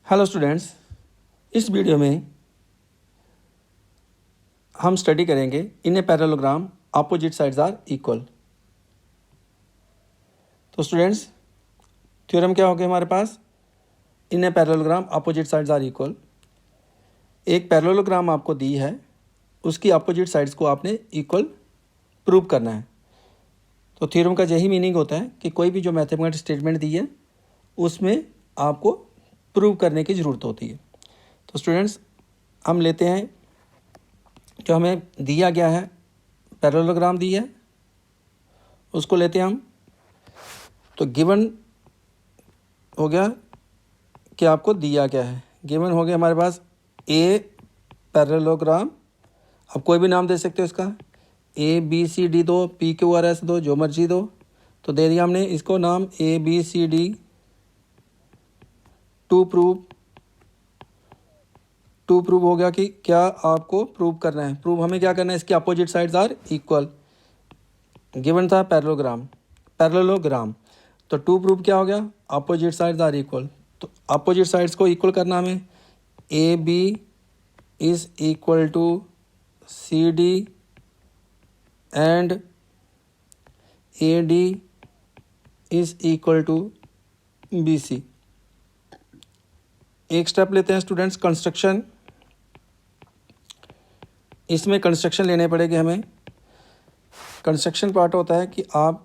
Hello students, इस video में हम स्टडी करेंगे in a parallelogram opposite sides are equal. तो स्टूडेंट्स, थ्योरम क्या हो गया हमारे पास? In a parallelogram opposite sides are equal. एक पैरेललोग्राम आपको दी है, उसकी अपोजिट साइड्स को आपने इक्वल प्रूव करना है। तो थ्योरम का यही मीनिंग होता है कि कोई भी जो मैथमेटिकल स्टेटमेंट दी है उसमें आपको प्रूव करने की ज़रूरत होती है। तो स्टूडेंट्स, हम लेते हैं जो हमें दिया गया है, पैरेललोग्राम दी है, उसको लेते हैं हम। तो गिवन हो गया कि आपको दिया क्या है। गिवन हो गया हमारे पास ए पैरेललोग्राम, आप कोई भी नाम दे सकते हो इसका, ए बी सी डी दो, पी क्यू आर एस दो, जो मर्जी दो। तो दे दिया हमने इसको नाम A B C D to prove हो गया कि क्या आपको प्रूव करना है। प्रूव हमें क्या करना है, इसकी opposite sides are equal. Given था पैरेललोग्राम, तो टू प्रूव क्या हो गया, अपोजिट साइड्स आर इक्वल। तो अपोजिट साइड्स को इक्वल करना हमें, A B is equal to C D and A D is equal to B C. एक स्टेप लेते हैं स्टूडेंट्स, कंस्ट्रक्शन। इसमें कंस्ट्रक्शन लेने पड़ेगी हमें। कंस्ट्रक्शन पार्ट होता है कि आप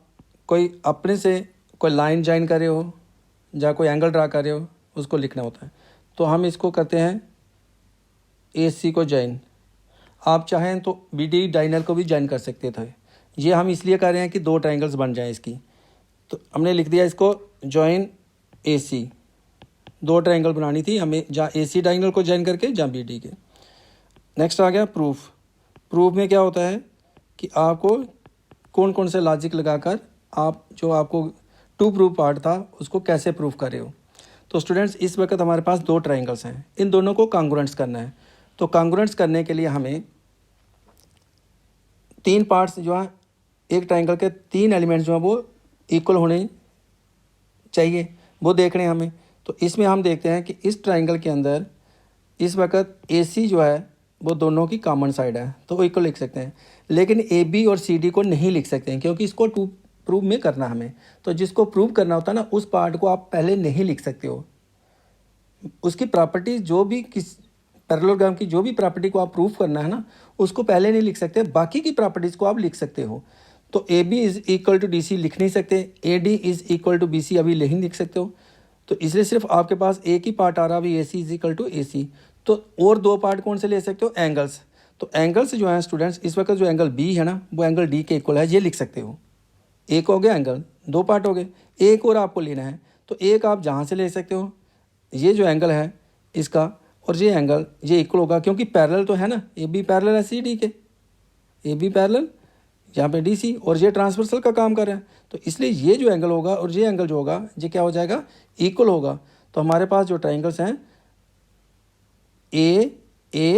कोई अपने से कोई लाइन ज्वाइन कर रहे हो या कोई एंगल ड्रा कर रहे हो, उसको लिखना होता है। तो हम इसको करते हैं ए सी को ज्वाइन। आप चाहें तो बी डी डायनल को भी ज्वाइन कर सकते थे। ये हम इसलिए कर रहे हैं कि दो ट्राइंगल्स बन जाएं इसकी। तो हमने लिख दिया इसको ज्वाइन ए सी। दो ट्राइंगल बनानी थी हमें, जहाँ ए सी डायनल को ज्वाइन करके, जहाँ बी डी के। नेक्स्ट आ गया प्रूफ। प्रूफ में क्या होता है कि आपको कौन कौन से लॉजिक लगाकर आप जो आपको टू प्रूफ पार्ट था उसको कैसे प्रूव कर रहे हो। तो स्टूडेंट्स, इस वक्त हमारे पास दो ट्राइंगल्स हैं, इन दोनों को कांग्रुएंट्स करना है। तो कांग्रुएंट्स करने के लिए हमें तीन पार्ट्स जो है, एक ट्राइंगल के तीन एलिमेंट्स जो हैं वो इक्वल होने चाहिए, वो देखने हमें। तो इसमें हम देखते हैं कि इस ट्राइंगल के अंदर इस वक्त ए सी जो है वो दोनों की कॉमन साइड है, तो वो इक्वल लिख सकते हैं। लेकिन ए बी और सी डी को नहीं लिख सकते हैं, क्योंकि इसको टू प्रूव में करना हमें। तो जिसको प्रूव करना होता है ना, उस पार्ट को आप पहले नहीं लिख सकते हो। उसकी प्रॉपर्टी जो भी, किस पैरेललोग्राम की जो भी प्रॉपर्टी को आप प्रूव करना है ना, उसको पहले नहीं लिख सकते, बाकी की प्रॉपर्टीज़ को आप लिख सकते हो। तो A B is equal to D C लिख नहीं सकते, A D is equal to B C अभी नहीं लिख सकते हो। तो इसलिए सिर्फ आपके पास एक ही पार्ट आ रहा है अभी, ए सी इज इक्वल टू ए सी। तो और दो पार्ट कौन से ले सकते हो, एंगल्स। तो एंगल्स जो हैं स्टूडेंट्स, इस वक्त जो एंगल बी है ना, वो एंगल डी के इक्वल है, ये लिख सकते हो। एक हो गया एंगल, दो पार्ट हो गए। एक और आपको लेना है, तो एक आप जहाँ से ले सकते हो, ये जो एंगल है इसका और ये एंगल, ये इक्वल होगा, क्योंकि पैरेलल तो है ना, ए बी पैरेलल है सी डी के, ए बी पैरेलल यहाँ पे डी सी, और ये ट्रांसवर्सल का काम कर रहा है। तो इसलिए ये जो एंगल होगा और ये एंगल जो होगा, ये क्या हो जाएगा, इक्वल होगा। तो हमारे पास जो ट्राइंगल्स हैं ए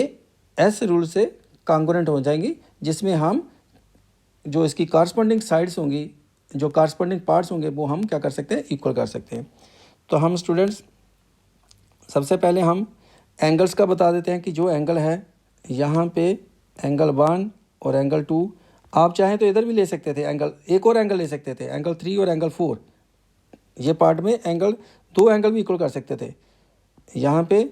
एस रूल से कांग्रुएंट हो जाएंगी, जिसमें हम जो इसकी कॉरस्पॉन्डिंग साइड्स होंगी, जो कॉरस्पॉन्डिंग पार्ट्स होंगे, वो हम क्या कर सकते हैं, इक्वल कर सकते हैं। तो हम स्टूडेंट्स सबसे पहले हम एंगल्स का बता देते हैं कि जो एंगल है यहाँ पे एंगल 1 और एंगल 2, आप चाहें तो इधर भी ले सकते थे एंगल, एक और एंगल ले सकते थे, एंगल 3 और एंगल 4। ये पार्ट में एंगल, दो एंगल भी इक्वल कर सकते थे। यहाँ पे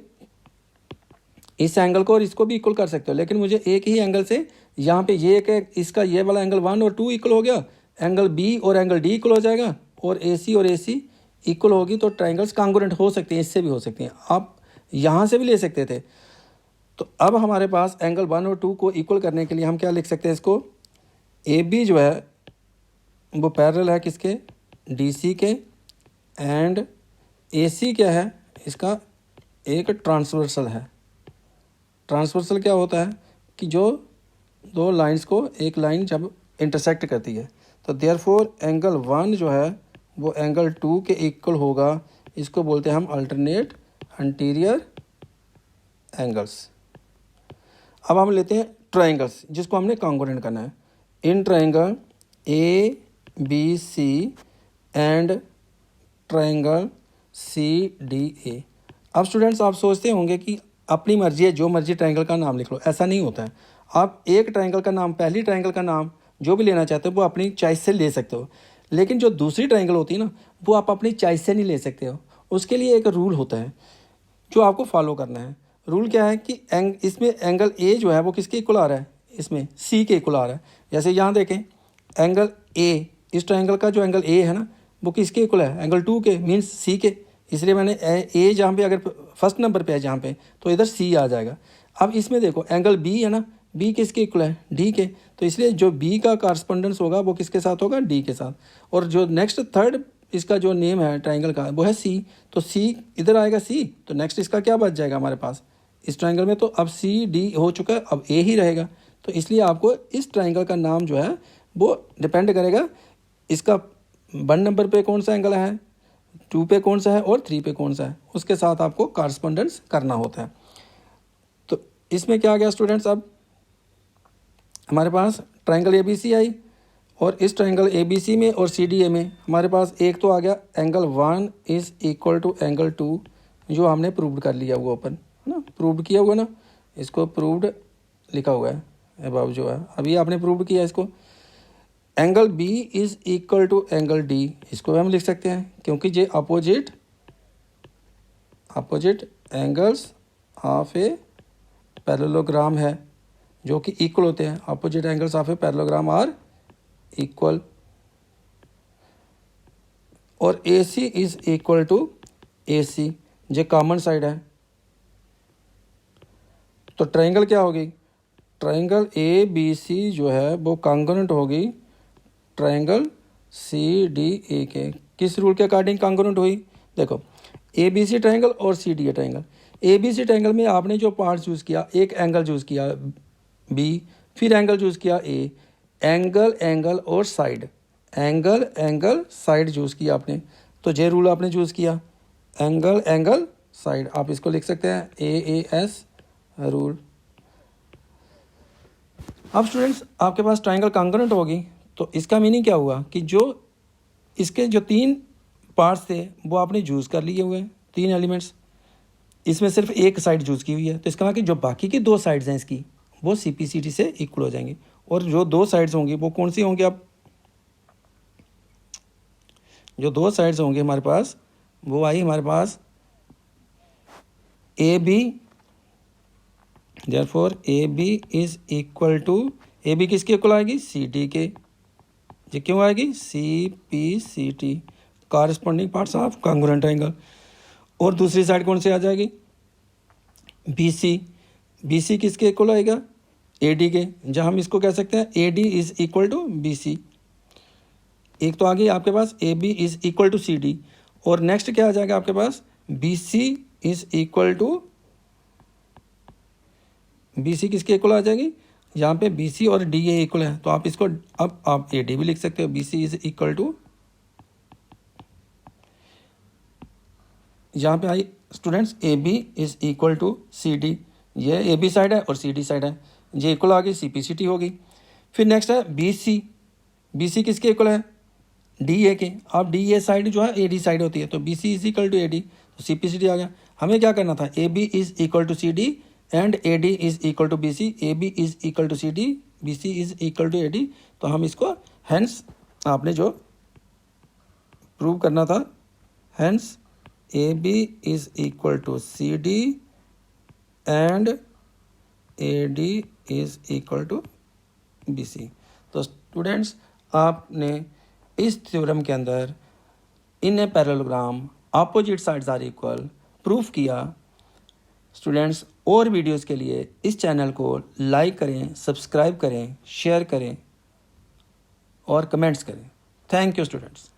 इस एंगल को और इसको भी इक्वल कर सकते हो, लेकिन मुझे एक ही एंगल से यहाँ पे ये एक इसका ये वाला एंगल 1 और 2 इक्वल हो गया, एंगल बी और एंगल डी इक्वल हो जाएगा, और ए सी और ए सी इक्वल होगी। तो ट्राइंगल्स कांग्रुएंट हो सकते हैं, इससे भी हो सकते हैं, आप यहाँ से भी ले सकते थे। तो अब हमारे पास एंगल 1 और 2 को इक्वल करने के लिए हम क्या लिख सकते हैं, इसको ए बी जो है वो पैरेलल है किसके, डी सी के, एंड ए सी क्या है इसका, एक ट्रांसवर्सल है। ट्रांसवर्सल क्या होता है कि जो दो लाइंस को एक लाइन जब इंटरसेक्ट करती है, तो देयरफॉर एंगल 1 जो है वो एंगल 2 के इक्वल होगा। इसको बोलते हैं हम अल्टरनेट अंटीरियर एंगल्स। अब हम लेते हैं ट्राइंगल्स, जिसको हमने कांग्रुएंट करना है। In triangle A B C and triangle C D A, अब स्टूडेंट्स आप सोचते होंगे कि अपनी मर्जी है, जो मर्जी ट्रायंगल का नाम लिख लो। ऐसा नहीं होता है। आप एक ट्रायंगल का नाम, पहली ट्रायंगल का नाम जो भी लेना चाहते हो वो अपनी चॉइस से ले सकते हो, लेकिन जो दूसरी ट्रायंगल होती है ना, वो आप अपनी चॉइस से नहीं ले सकते हो। उसके लिए एक रूल होता है जो आपको फॉलो करना है। रूल क्या है कि इसमें एंगल ए जो है वो किसके इक्वल आ रहा है, इसमें सी के इक्वल आ रहा है। जैसे यहाँ देखें, एंगल ए, इस ट्रायंगल का जो एंगल ए है ना, वो किसके इक्वल है, एंगल 2 के, मीन्स सी के। इसलिए मैंने ए जहाँ पे अगर फर्स्ट नंबर पे है जहाँ पे, तो इधर सी आ जाएगा। अब इसमें देखो एंगल बी है ना, बी किसके इक्वल है, डी के। तो इसलिए जो बी का कॉरस्पॉन्डेंस होगा वो किसके साथ होगा, डी के साथ। और जो नेक्स्ट थर्ड इसका जो नेम है ट्रायंगल का वो है सी, तो सी इधर आएगा सी, तो नेक्स्ट इसका क्या बच जाएगा हमारे पास इस ट्रायंगल में, तो अब सी डी हो चुका है, अब ए ही रहेगा। तो इसलिए आपको इस ट्रायंगल का नाम जो है वो डिपेंड करेगा इसका 1 नंबर पे कौन सा एंगल है, 2 पे कौन सा है और 3 पे कौन सा है, उसके साथ आपको कॉरस्पॉन्डेंस करना होता है। तो इसमें क्या आ गया स्टूडेंट्स, अब हमारे पास ट्रायंगल ABC आई, और इस ट्रायंगल ABC में और CDA में हमारे पास एक तो आ गया angle 1 is equal to angle 2, जो हमने प्रूव्ड कर लिया हुआ ऊपर ना, प्रूव्ड किया हुआ ना, इसको प्रूव्ड लिखा हुआ है अबव जो है, अभी आपने प्रूव्ड किया इसको। Angle B is equal to angle D, इसको भी हम लिख सकते हैं क्योंकि ये opposite angles of a parallelogram है जो कि इक्वल होते हैं। Opposite angles of a parallelogram are equal. और AC is equal to AC, ये कॉमन साइड है। तो ट्रायंगल क्या होगी, ट्रायंगल ABC जो है वो कॉन्ग्रुएंट होगी ट्रायंगल CDA के। किस रूल के अकॉर्डिंग कॉन्ग्रुएंट हुई, देखो ABC ट्रायंगल और CDA ट्रायंगल। ABC ट्रायंगल में आपने जो पार्ट चूज़ किया, एक एंगल चूज़ किया B, फिर एंगल चूज़ किया A, एंगल और साइड, एंगल साइड चूज़ किया आपने, तो ये रूल आपने चूज़ किया एंगल साइड। आप इसको लिख सकते हैं AAS रूल। अब स्टूडेंट्स आपके पास ट्रायंगल कॉन्ग्रुएंट होगी, तो इसका मीनिंग क्या हुआ कि जो इसके जो 3 पार्ट्स थे वो आपने चूज़ कर लिए हुए हैं, 3 एलिमेंट्स, इसमें सिर्फ एक साइड चूज़ की हुई है। तो इसका मतलब कि जो बाकी की 2 साइड्स हैं इसकी वो CPCD से इक्वल हो जाएंगी। और जो 2 साइड्स होंगी वो कौन सी होंगी, अब जो 2 साइड्स होंगी हमारे पास वो आई हमारे पास AB, therefore AB is equal to, AB किसके इक्वल आएगी, CD के। ये क्यों आएगी, CPCT, corresponding parts of congruent triangle. और दूसरी साइड कौन सी आ जाएगी, BC किसके इक्वल आएगा, AD के, जहाँ हम इसको कह सकते हैं AD is equal to BC। एक तो आ गई आपके पास AB is equal to CD, और नेक्स्ट क्या आ जाएगा आपके पास, BC is equal to, BC किसके इक्वल आ जाएगी, यहाँ पे BC और DA इक्वल है, तो आप इसको अब आप AD भी लिख सकते हो, BC इज इक्वल टू, यहाँ पे I students AB is equal to CD, ये AB साइड है और CD साइड है, ये इक्वल आ गई, CPCT होगी। फिर नेक्स्ट है BC किसके इक्वल है, DA के। अब DA साइड जो है AD साइड होती है, तो BC is equal to AD, तो CPCT आ गया। हमें क्या करना था, AB is equal to CD and AD is equal to BC, AB is equal to CD, BC is equal to AD। तो हम इसको हेंस आपने जो प्रूव करना था, hence AB is equal to CD and AD is equal to BC। तो students आपने इस थ्योरम के अंदर in a parallelogram opposite sides are equal proof किया। स्टूडेंट्स और वीडियोस के लिए इस चैनल को लाइक करें, सब्सक्राइब करें, शेयर करें और कमेंट्स करें। Thank you students.